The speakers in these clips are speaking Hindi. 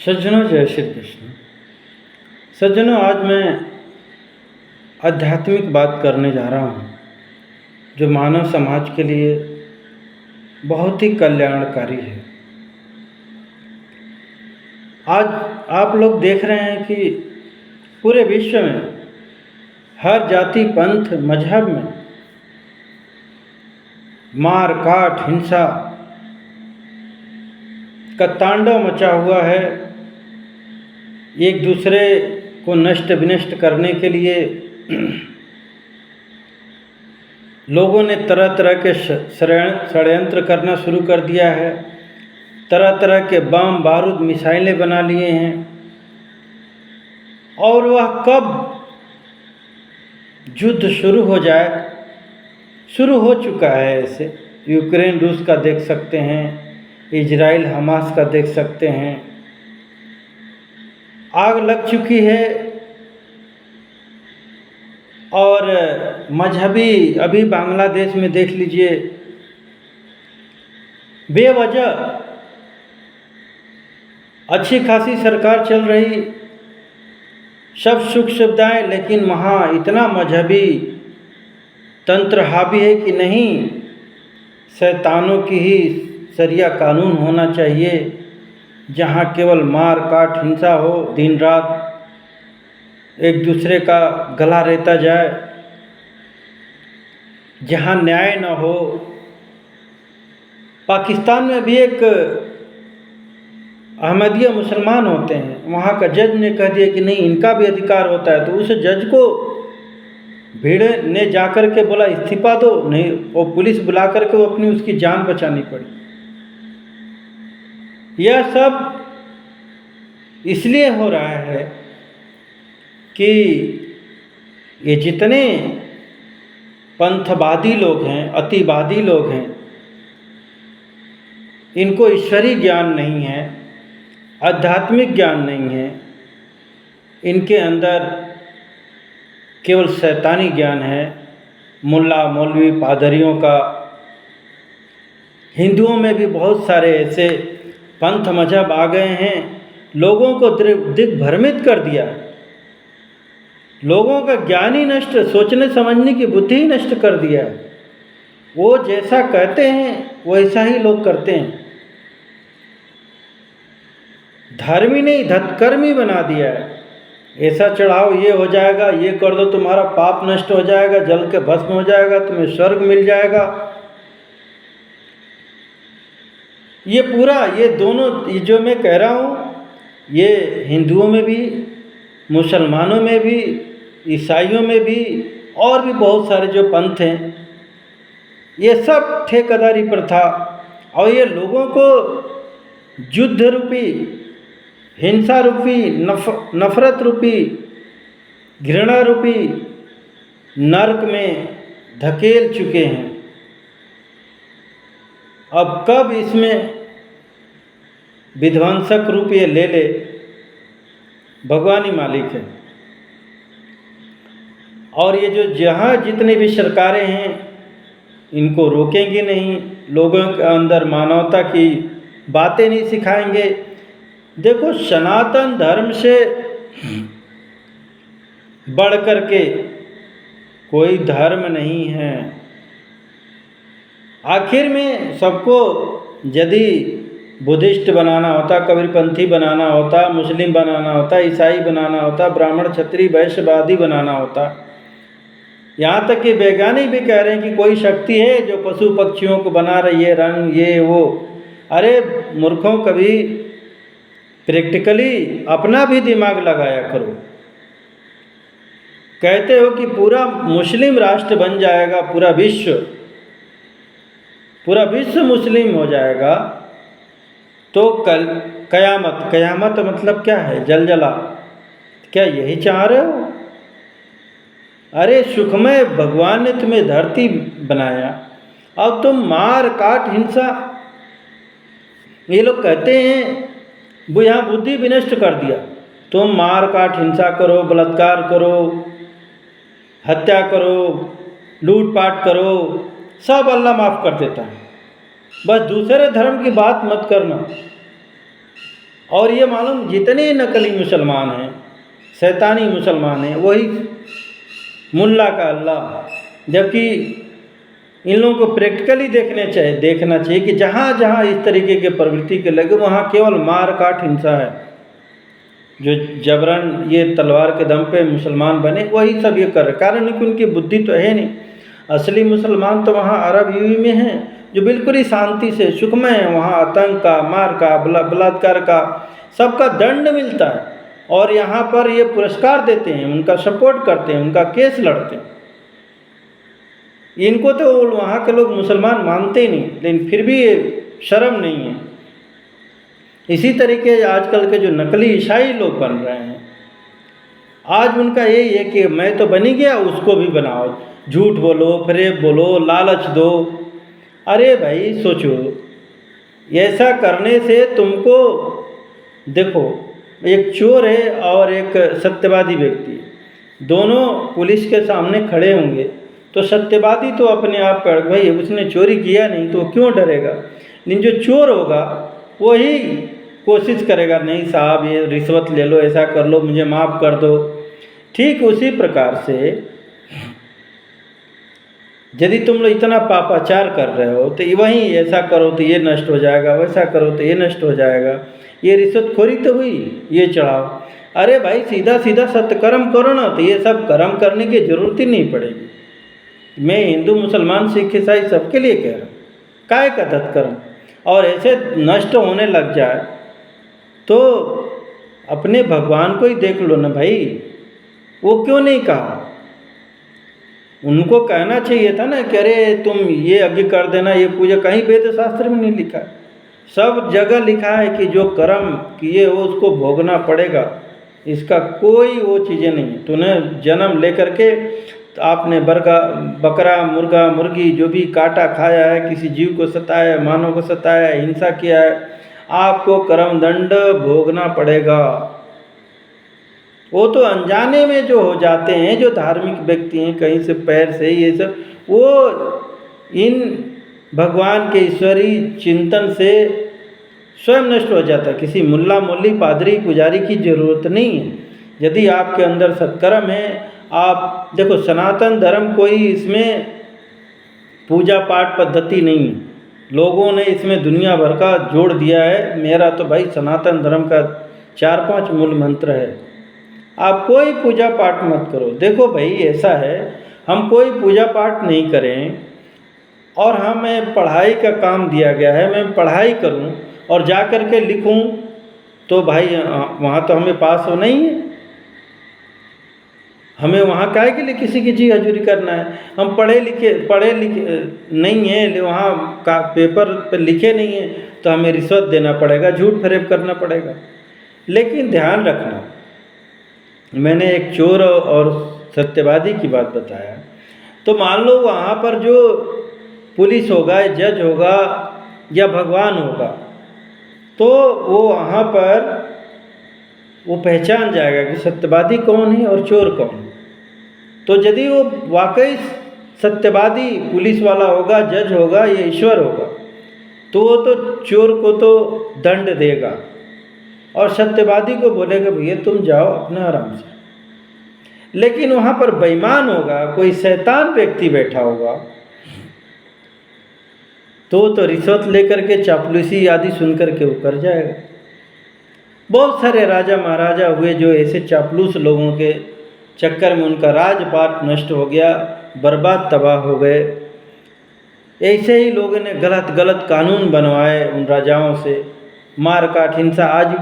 सज्जनों, जय श्री कृष्ण। सज्जनों, आज मैं आध्यात्मिक बात करने जा रहा हूँ जो मानव समाज के लिए बहुत ही कल्याणकारी है। आज आप लोग देख रहे हैं कि पूरे विश्व में हर जाति, पंथ, मजहब में मार काट, हिंसा का तांडव मचा हुआ है। एक दूसरे को नष्ट विनष्ट करने के लिए लोगों ने तरह तरह के षड्यंत्र करना शुरू कर दिया है। तरह तरह के बम, बारूद, मिसाइलें बना लिए हैं और वह कब युद्ध शुरू हो जाए, शुरू हो चुका है। ऐसे यूक्रेन रूस का देख सकते हैं, इजराइल हमास का देख सकते हैं। आग लग चुकी है और मजहबी अभी बांग्लादेश में देख लीजिए, बेवजह अच्छी खासी सरकार चल रही, सब सुख सुविधाएं, लेकिन वहाँ इतना मजहबी तंत्र हावी है कि नहीं, शैतानों की ही शरिया कानून होना चाहिए, जहाँ केवल मार काट, हिंसा हो, दिन रात एक दूसरे का गला रेता जाए, जहाँ न्याय न हो। पाकिस्तान में भी एक अहमदिया मुसलमान होते हैं, वहाँ का जज ने कह दिया कि नहीं, इनका भी अधिकार होता है। तो उस जज को भीड़ ने जाकर के बोला इस्तीफा दो, नहीं, वो पुलिस बुला करके वो अपनी उसकी जान बचानी पड़ी। यह सब इसलिए हो रहा है कि ये जितने पंथवादी लोग हैं, अतिवादी लोग हैं, इनको ईश्वरीय ज्ञान नहीं है, आध्यात्मिक ज्ञान नहीं है, इनके अंदर केवल शैतानी ज्ञान है। मुल्ला मौलवी पादरियों का, हिंदुओं में भी बहुत सारे ऐसे पंथ मजहब आ गए हैं, लोगों को दिग्भ्रमित कर दिया। लोगों का ज्ञान ही नष्ट, सोचने समझने की बुद्धि ही नष्ट कर दिया। वो जैसा कहते हैं वैसा ही लोग करते हैं। धर्मी नहीं, धतकर्मी बना दिया है। ऐसा चढ़ाओ, ये हो जाएगा, ये कर दो, तुम्हारा पाप नष्ट हो जाएगा, जल के भस्म हो जाएगा, तुम्हें स्वर्ग मिल जाएगा। ये पूरा, ये दोनों, ये जो मैं कह रहा हूँ, ये हिंदुओं में भी, मुसलमानों में भी, ईसाइयों में भी, और भी बहुत सारे जो पंथ हैं, ये सब ठेकेदारी प्रथा, और ये लोगों को युद्ध रूपी, हिंसा रूपी, नफरत रूपी, घृणा रूपी नरक में धकेल चुके हैं। अब कब इसमें विध्वंसक रूप ये ले ले, भगवान ही मालिक है। और ये जो जहाँ जितनी भी सरकारें हैं, इनको रोकेंगे नहीं, लोगों के अंदर मानवता की बातें नहीं सिखाएंगे। देखो, सनातन धर्म से बढ़ कर के कोई धर्म नहीं है। आखिर में सबको यदि बुद्धिस्ट बनाना होता, कबीरपंथी बनाना होता, मुस्लिम बनाना होता, ईसाई बनाना होता, ब्राह्मण क्षत्रिय वैश्यवादी बनाना होता, यहाँ तक कि वैज्ञानिक भी कह रहे हैं कि कोई शक्ति है जो पशु पक्षियों को बना रही है, रंग ये वो। अरे मूर्खों, कभी प्रैक्टिकली अपना भी दिमाग लगाया करो। कहते हो कि पूरा मुस्लिम राष्ट्र बन जाएगा, पूरा विश्व मुस्लिम हो जाएगा, तो कल कयामत मतलब क्या है? जलजला। क्या यही चाह रहे हो? अरे सुखमय भगवान ने तुम्हें धरती बनाया, अब तुम मार काट, हिंसा, ये लोग कहते हैं वो यहाँ बुद्धि विनष्ट कर दिया। तुम मार काट, हिंसा करो, बलात्कार करो, हत्या करो, लूटपाट करो, सब अल्लाह माफ़ कर देता है। बस दूसरे धर्म की बात मत करना। और ये मालूम जितने नकली मुसलमान हैं, शैतानी मुसलमान हैं, वही मुल्ला का अल्लाह। जबकि इन लोगों को प्रैक्टिकली देखना चाहिए कि जहाँ जहाँ इस तरीके के प्रवृत्ति के लगे वहाँ केवल मार काट हिंसा है। जो जबरन ये तलवार के दम पे मुसलमान बने वही सब ये कर रहे, कारण है कि उनकी बुद्धि तो है नहीं। असली मुसलमान तो वहाँ अरब यूवी में हैं, जो बिल्कुल ही शांति से सुखमय है। वहाँ आतंक का, मार का, बलात्कार का सबका दंड मिलता है, और यहाँ पर ये पुरस्कार देते हैं, उनका सपोर्ट करते हैं, उनका केस लड़ते हैं। इनको तो वहाँ के लोग मुसलमान मानते ही नहीं, लेकिन फिर भी शर्म नहीं है। इसी तरीके आजकल के जो नकली ईसाई लोग बन रहे हैं, आज उनका यही है कि मैं तो बनी गया, उसको भी बनाओ, झूठ बोलो, फरेब बोलो, लालच दो। अरे भाई सोचो, ऐसा करने से तुमको, देखो एक चोर है और एक सत्यवादी व्यक्ति, दोनों पुलिस के सामने खड़े होंगे तो सत्यवादी तो अपने आप पर भाई उसने चोरी किया नहीं तो क्यों डरेगा, लेकिन जो चोर होगा वही कोशिश करेगा, नहीं साहब ये रिश्वत ले लो, ऐसा कर लो, मुझे माफ़ कर दो। ठीक उसी प्रकार से यदि तुम लोग इतना पापाचार कर रहे हो तो वहीं ऐसा करो तो ये नष्ट हो जाएगा, वैसा करो तो ये नष्ट हो जाएगा, ये रिश्वतखोरी तो हुई, ये चढ़ाओ। अरे भाई सीधा सीधा सत्कर्म करो ना, तो ये सब कर्म करने की जरूरत ही नहीं पड़ेगी। मैं हिंदू मुसलमान सिख ईसाई सबके लिए कह रहा हूँ, काय का तत्कर्म। और ऐसे नष्ट होने लग जाए तो अपने भगवान को ही देख लो ना भाई, वो क्यों नहीं कहा? उनको कहना चाहिए था ना कि अरे तुम ये यज्ञ कर देना, ये पूजा। कहीं वेद शास्त्र में नहीं लिखा है, सब जगह लिखा है कि जो कर्म किए हो उसको भोगना पड़ेगा, इसका कोई वो चीज़ें नहीं है। तूने जन्म लेकर के आपने बकरा, मुर्गा, मुर्गी जो भी काटा खाया है, किसी जीव को सताया है, मानव को सताया है, हिंसा किया है, आपको कर्म दंड भोगना पड़ेगा। वो तो अनजाने में जो हो जाते हैं, जो धार्मिक व्यक्ति हैं, कहीं से पैर से ये सब, वो इन भगवान के ईश्वरी चिंतन से स्वयं नष्ट हो जाता है। किसी मुल्ला मुल्ली, पादरी, पुजारी की ज़रूरत नहीं है। यदि आपके अंदर सत्कर्म है, आप देखो सनातन धर्म कोई इसमें पूजा पाठ पद्धति नहीं है, लोगों ने इसमें दुनिया भर का जोड़ दिया है। मेरा तो भाई सनातन धर्म का 4-5 मूल मंत्र है, आप कोई पूजा पाठ मत करो। देखो भाई ऐसा है, हम कोई पूजा पाठ नहीं करें और हमें पढ़ाई का काम दिया गया है, मैं पढ़ाई करूं और जा कर के लिखूं, तो भाई वहाँ तो हमें पास होना ही है। हमें वहाँ काहे के लिए किसी की जी हजूरी करना है? हम पढ़े लिखे नहीं हैं, वहाँ का पेपर पे लिखे नहीं हैं, तो हमें रिश्वत देना पड़ेगा, झूठ फरेब करना पड़ेगा। लेकिन ध्यान रखना, मैंने एक चोर और सत्यवादी की बात बताया, तो मान लो वहाँ पर जो पुलिस होगा, जज होगा या भगवान होगा, तो वो वहाँ पर वो पहचान जाएगा कि सत्यवादी कौन है और चोर कौन है। तो यदि वो वाकई सत्यवादी पुलिस वाला होगा, जज होगा या ईश्वर होगा, तो वो तो चोर को तो दंड देगा और सत्यवादी को बोलेगा भैया तुम जाओ अपना आराम से। लेकिन वहाँ पर बेईमान होगा, कोई शैतान व्यक्ति बैठा होगा, तो रिश्वत लेकर के चापलूसी आदि सुनकर के वो कर जाएगा। बहुत सारे राजा महाराजा हुए जो ऐसे चापलूस लोगों के चक्कर में उनका राजपाट नष्ट हो गया, बर्बाद तबाह हो गए। ऐसे ही लोगों ने गलत कानून बनवाए उन राजाओं से, मार काट हिंसा आज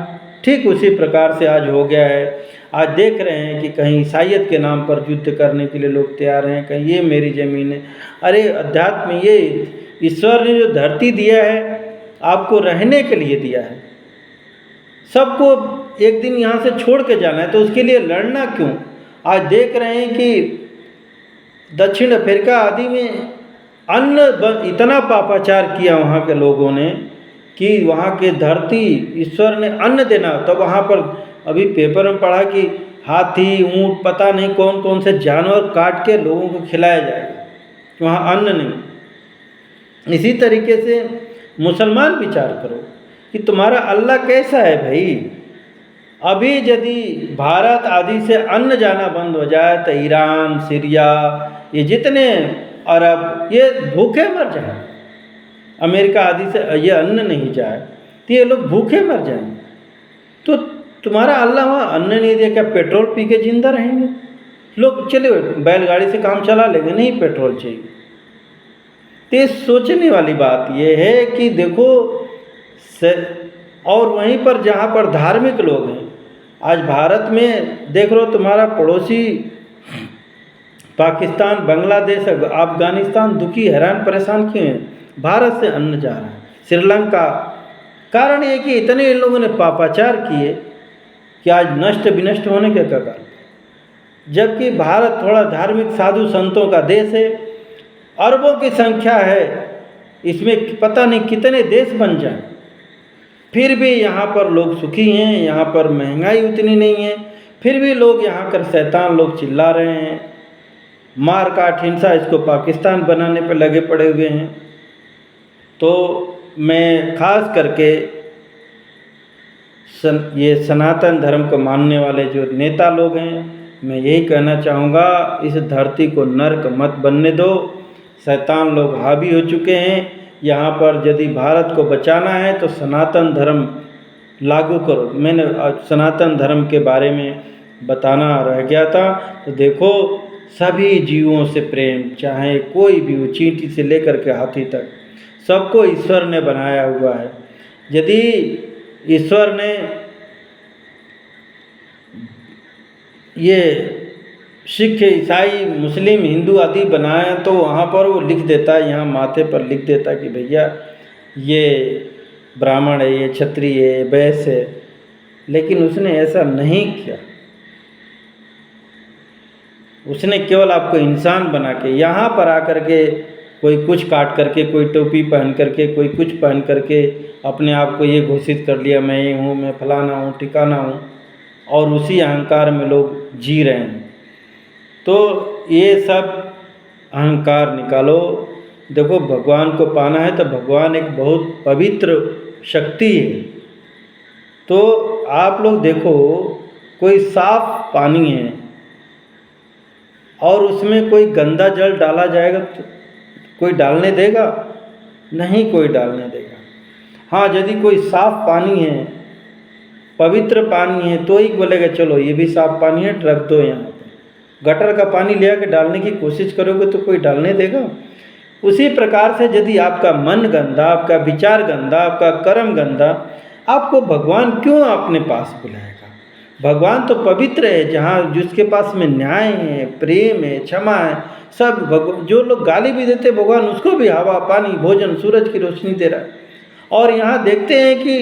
ठीक उसी प्रकार से आज हो गया है। आज देख रहे हैं कि कहीं ईसाइयत के नाम पर युद्ध करने के लिए लोग तैयार हैं, कहीं ये मेरी ज़मीन है। अरे अध्यात्म, ये ईश्वर ने जो धरती दिया है आपको रहने के लिए दिया है, सबको एक दिन यहाँ से छोड़ के जाना है, तो उसके लिए लड़ना क्यों? आज देख रहे हैं कि दक्षिण अफ्रीका आदि में इतना पापाचार किया वहाँ के लोगों ने कि वहाँ के धरती ईश्वर ने अन्न देना। तो वहाँ पर अभी पेपर में पढ़ा कि हाथी, ऊँट, पता नहीं कौन कौन से जानवर काट के लोगों को खिलाया जाएगा, वहाँ अन्न नहीं। इसी तरीके से मुसलमान विचार करो, कि तुम्हारा अल्लाह कैसा है भाई। अभी यदि भारत आदि से अन्न जाना बंद हो जाए तो ईरान, सीरिया, ये जितने अरब, ये भूखे मर जाए। अमेरिका आदि से ये अन्न नहीं जाए तो ये लोग भूखे मर जाएंगे। तो तुम्हारा अल्लाह वहाँ अन्न नहीं दिया, क्या पेट्रोल पी के जिंदा रहेंगे लोग? चले बैलगाड़ी से काम चला लेंगे, नहीं पेट्रोल चाहिए। तो ये सोचने वाली बात ये है कि देखो और वहीं पर जहाँ पर धार्मिक लोग हैं, आज भारत में देख लो तुम्हारा पड़ोसी पाकिस्तान, बांग्लादेश, अफगानिस्तान दुखी, हैरान, परेशान क्यों हैं? भारत से अन्न जा रहा है। श्रीलंका, कारण ये कि इतने इन लोगों ने पापाचार किए कि आज नष्ट विनष्ट होने के कगार। जबकि भारत थोड़ा धार्मिक साधु संतों का देश है, अरबों की संख्या है, इसमें पता नहीं कितने देश बन जाए, फिर भी यहाँ पर लोग सुखी हैं, यहाँ पर महंगाई उतनी नहीं है, फिर भी लोग यहाँ कर शैतान लोग चिल्ला रहे हैं, मार काट हिंसा इसको पाकिस्तान बनाने पर लगे पड़े हुए हैं। तो मैं खास करके ये सनातन धर्म को मानने वाले जो नेता लोग हैं, मैं यही कहना चाहूँगा, इस धरती को नर्क मत बनने दो। शैतान लोग हावी हो चुके हैं यहाँ पर। यदि भारत को बचाना है तो सनातन धर्म लागू करो। मैंने सनातन धर्म के बारे में बताना रह गया था। तो देखो, सभी जीवों से प्रेम, चाहे कोई भी हो, चींटी से लेकर के हाथी तक, सबको ईश्वर ने बनाया हुआ है। यदि ईश्वर ने ये सिख, ईसाई, मुस्लिम, हिंदू आदि बनाया तो वहाँ पर वो लिख देता है, यहाँ माथे पर लिख देता कि भैया ये ब्राह्मण है, ये क्षत्रिय है, वैश्य है। लेकिन उसने ऐसा नहीं किया। उसने केवल आपको इंसान बना के यहाँ पर आकर के, कोई कुछ काट करके, कोई टोपी पहन करके, कोई कुछ पहन करके अपने आप को ये घोषित कर लिया, मैं ये हूँ, मैं फलाना हूँ, ठिकाना हूँ, और उसी अहंकार में लोग जी रहे हैं। तो ये सब अहंकार निकालो। देखो, भगवान को पाना है तो भगवान एक बहुत पवित्र शक्ति है। तो आप लोग देखो, कोई साफ पानी है और उसमें कोई गंदा जल डाला जाएगा तो कोई डालने देगा? नहीं, कोई डालने देगा। हाँ, यदि कोई साफ पानी है, पवित्र पानी है, तो ही बोलेगा चलो ये भी साफ पानी है, रख दो यहाँ पर। गटर का पानी ले आके डालने की कोशिश करोगे तो कोई डालने देगा? उसी प्रकार से यदि आपका मन गंदा, आपका विचार गंदा, आपका कर्म गंदा, आपको भगवान क्यों अपने पास बुलाएगा? भगवान तो पवित्र है, जहाँ जिसके पास में न्याय है, प्रेम है, क्षमा है, सब भगवान। जो लोग गाली भी देते भगवान, उसको भी हवा, पानी, भोजन, सूरज की रोशनी दे रहा है। और यहाँ देखते हैं कि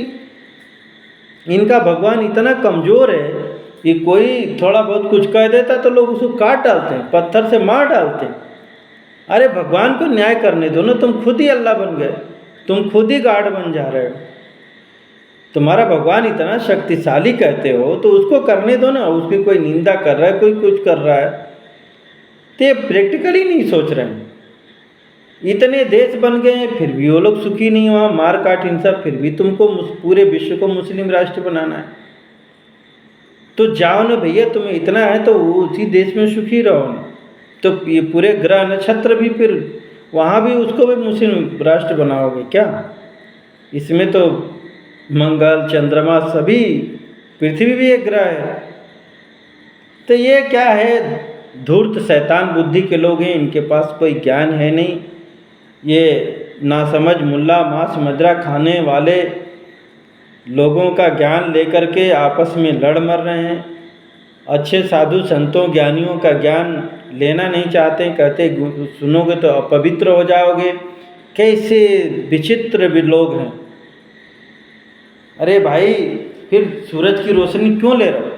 इनका भगवान इतना कमज़ोर है कि कोई थोड़ा बहुत कुछ कह देता तो लोग उसको काट डालते हैं, पत्थर से मार डालते हैं। अरे भगवान को न्याय करने दो ना, तुम खुद ही अल्लाह बन गए, तुम खुद ही गार्ड बन जा रहे हो। तुम्हारा भगवान इतना शक्तिशाली कहते हो तो उसको करने दो ना। उसकी कोई निंदा कर रहा है, कोई कुछ कर रहा है, तो ये प्रैक्टिकली नहीं सोच रहे हैं। इतने देश बन गए हैं फिर भी वो लोग सुखी नहीं हुआ, मार काट हिंसा, फिर भी तुमको पूरे विश्व को मुस्लिम राष्ट्र बनाना है। तो जाओ ना भैया, तुम्हें इतना है तो उसी देश में सुखी रहो ना। तो ये पूरे ग्रह नक्षत्र भी फिर वहाँ भी उसको भी मुस्लिम राष्ट्र बनाओगे क्या? इसमें तो मंगल, चंद्रमा, सभी, पृथ्वी भी एक ग्रह है। तो ये क्या है, धूर्त शैतान बुद्धि के लोग हैं, इनके पास कोई ज्ञान है नहीं। ये नासमझ मुल्ला, मांस मजरा खाने वाले लोगों का ज्ञान लेकर के आपस में लड़ मर रहे हैं। अच्छे साधु संतों, ज्ञानियों का ज्ञान लेना नहीं चाहते, कहते सुनोगे तो अपवित्र हो जाओगे। कैसे विचित्र भी लोग हैं। अरे भाई, फिर सूरज की रोशनी क्यों ले रहे हो?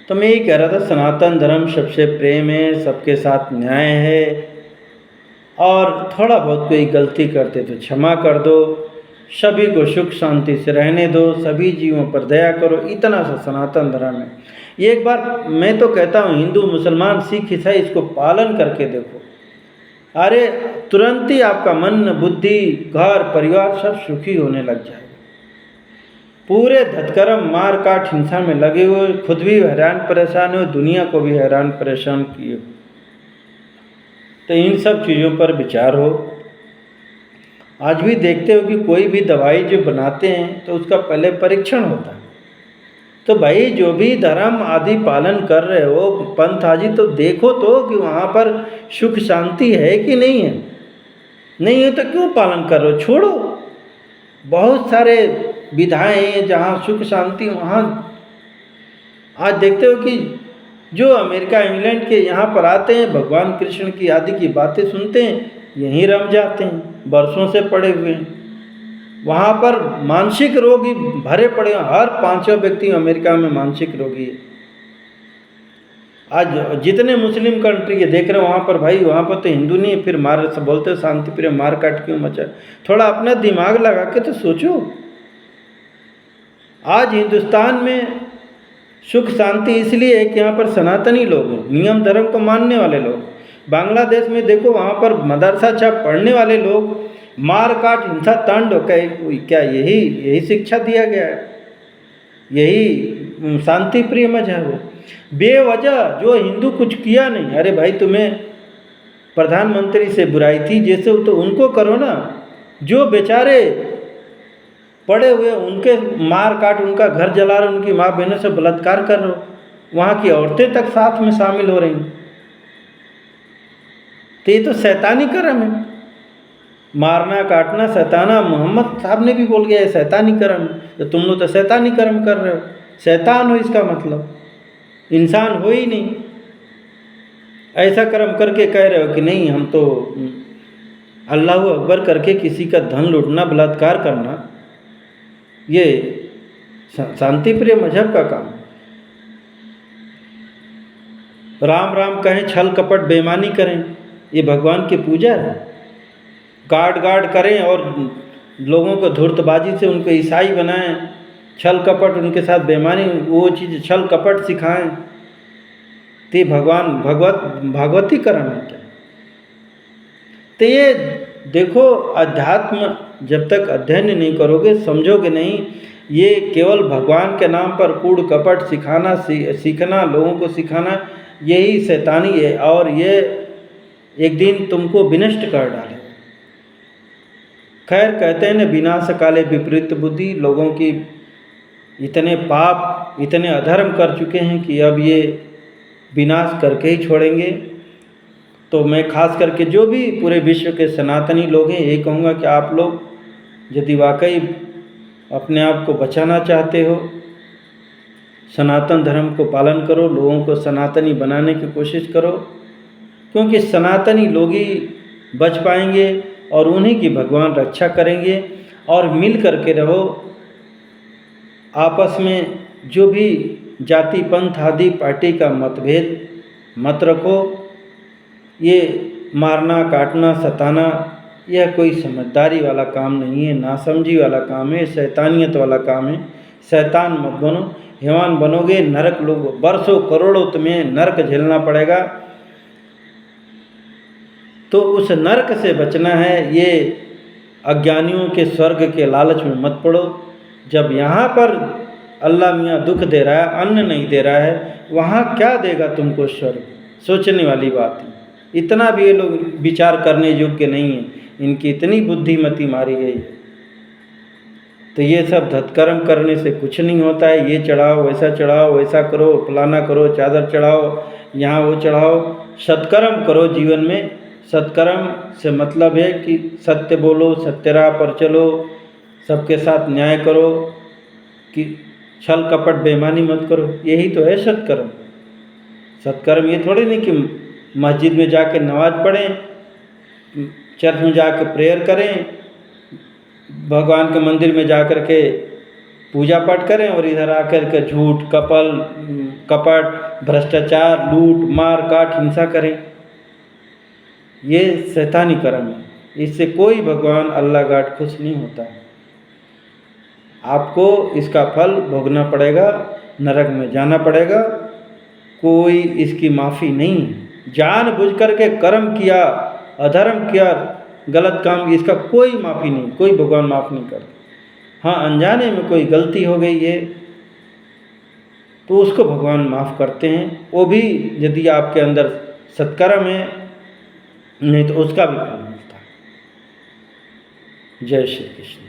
तो मैं ये कह रहा था, सनातन धर्म सबसे प्रेम है, सबके साथ न्याय है, और थोड़ा बहुत कोई गलती करते तो क्षमा कर दो, सभी को सुख शांति से रहने दो, सभी जीवों पर दया करो। इतना सा सनातन धर्म है। ये एक बार मैं तो कहता हूँ, हिंदू, मुसलमान, सिख, ईसाई इसको पालन करके देखो। अरे तुरंत ही आपका मन, बुद्धि, घर परिवार सब सुखी होने लग जाएगा। पूरे धतकर्म, मार काट, हिंसा में लगे हुए, खुद भी हैरान परेशान हो, दुनिया को भी हैरान परेशान किए हो। तो इन सब चीज़ों पर विचार हो। आज भी देखते हो कि कोई भी दवाई जो बनाते हैं तो उसका पहले परीक्षण होता है। तो भाई जो भी धर्म आदि पालन कर रहे हो, पंथ आदि, तो देखो तो कि वहाँ पर सुख शांति है कि नहीं है। नहीं है तो क्यों पालन कर रहे हो? छोड़ो। बहुत सारे विधाएं हैं जहाँ सुख शांति, वहाँ आज देखते हो कि जो अमेरिका इंग्लैंड के यहाँ पर आते हैं, भगवान कृष्ण की आदि की बातें सुनते हैं, यहीं रम जाते हैं, बरसों से पड़े हुए हैं। वहाँ पर मानसिक रोगी भरे पड़े हैं, हर पांचवा व्यक्ति अमेरिका में मानसिक रोगी है। आज जितने मुस्लिम कंट्री के देख रहे हो वहाँ पर भाई, वहाँ पर तो हिंदू नहीं है, फिर मार बोलते शांति प्रिय, मार काट क्यों मचा? थोड़ा अपना दिमाग लगा के तो सोचो। आज हिंदुस्तान में सुख शांति इसलिए है कि यहाँ पर सनातनी लोग हैं, नियम धर्म को मानने वाले लोग। बांग्लादेश में देखो, वहाँ पर मदरसा छाप पढ़ने वाले लोग, मार काट हिंसा तांडव, क्या यही शिक्षा दिया गया है? यही शांति प्रिय मजहब है? बेवजह जो हिंदू कुछ किया नहीं, अरे भाई तुम्हें प्रधानमंत्री से बुराई थी जैसे, तो उनको करो ना। जो बेचारे पड़े हुए उनके मार काट, उनका घर जला रहे, उनकी माँ बहनों से बलात्कार कर रहे हो, वहाँ की औरतें तक साथ में शामिल हो रही। तो ये तो शैतानी कर्म है, मारना काटना शैताना। मोहम्मद साहब ने भी बोल गया है शैतानी कर्म। तो तुम लोग तो शैतानी कर्म कर रहे हो, शैतान हो इसका मतलब, इंसान हो ही नहीं। ऐसा कर्म करके कह रहे हो कि नहीं हम तो अल्लाह अकबर करके किसी का धन लूटना, बलात्कार करना, ये शांति प्रिय मजहब का काम। राम राम कहें, छल कपट बेईमानी करें, ये भगवान की पूजा है। गाड़ करें और लोगों को धूर्तबाजी से उनको ईसाई बनाएं, छल कपट उनके साथ बेईमानी, वो चीज़ छल कपट सिखाएं, तो भागवती कर्म है क्या? तो ये देखो, अध्यात्म जब तक अध्ययन नहीं करोगे, समझोगे नहीं, ये केवल भगवान के नाम पर कूड़ कपट सिखाना, सीखना, लोगों को सिखाना, यही शैतानी है। और ये एक दिन तुमको विनष्ट कर डाले। खैर कहते हैं न, विनाश काले विपरीत बुद्धि। लोगों की इतने पाप, इतने अधर्म कर चुके हैं कि अब ये विनाश करके ही छोड़ेंगे। तो मैं खास करके जो भी पूरे विश्व के सनातनी लोग हैं, यही कहूँगा कि आप लोग यदि वाकई अपने आप को बचाना चाहते हो, सनातन धर्म को पालन करो, लोगों को सनातनी बनाने की कोशिश करो, क्योंकि सनातनी लोग ही बच पाएंगे और उन्हीं की भगवान रक्षा करेंगे। और मिल करके रहो, आपस में जो भी जाति पंथ आदि पार्टी का मतभेद मत रखो। ये मारना काटना सताना यह कोई समझदारी वाला काम नहीं है, नासमझी वाला काम है, शैतानियत वाला काम है। शैतान मत बनो, हैवान बनोगे नरक, लोग बरसों करोड़ों तुम्हें नरक झेलना पड़ेगा। तो उस नरक से बचना है, ये अज्ञानियों के स्वर्ग के लालच में मत पड़ो। जब यहाँ पर अल्लाह मियाँ दुख दे रहा है, अन्न नहीं दे रहा है, वहाँ क्या देगा तुमको स्वर्ग? सोचने वाली बात है। इतना भी ये लोग विचार करने योग्य नहीं है, इनकी इतनी बुद्धिमती मारी गई है। तो ये सब धतकर्म करने से कुछ नहीं होता है। ये चढ़ाओ, वैसा चढ़ाओ, वैसा करो, फलाना करो, चादर चढ़ाओ, यहाँ वो चढ़ाओ। सत्कर्म करो जीवन में। सत्कर्म से मतलब है कि सत्य बोलो, सत्य राह पर चलो, सबके साथ न्याय करो, कि छल कपट बेईमानी मत करो। यही तो है सत्कर्म। सत्कर्म ये थोड़ी नहीं कि मस्जिद में जाके नमाज पढ़ें, चर्च में जाकर प्रेयर करें, भगवान के मंदिर में जाकर के पूजा पाठ करें और इधर आकर के झूठ कपट भ्रष्टाचार लूट मार काट हिंसा करें। ये शैतानी कर्म है। इससे कोई भगवान अल्लाह गाड खुश नहीं होता है। आपको इसका फल भोगना पड़ेगा, नरक में जाना पड़ेगा, कोई इसकी माफ़ी नहीं है। जानबूझ करके कर्म किया अधर्म किया, गलत काम किया, इसका कोई माफ़ी नहीं, कोई भगवान माफ़ नहीं करते। हाँ, अनजाने में कोई गलती हो गई है तो उसको भगवान माफ़ करते हैं, वो भी यदि आपके अंदर सत्कर्म है, नहीं तो उसका भी फल मिलता है। जय श्री कृष्ण।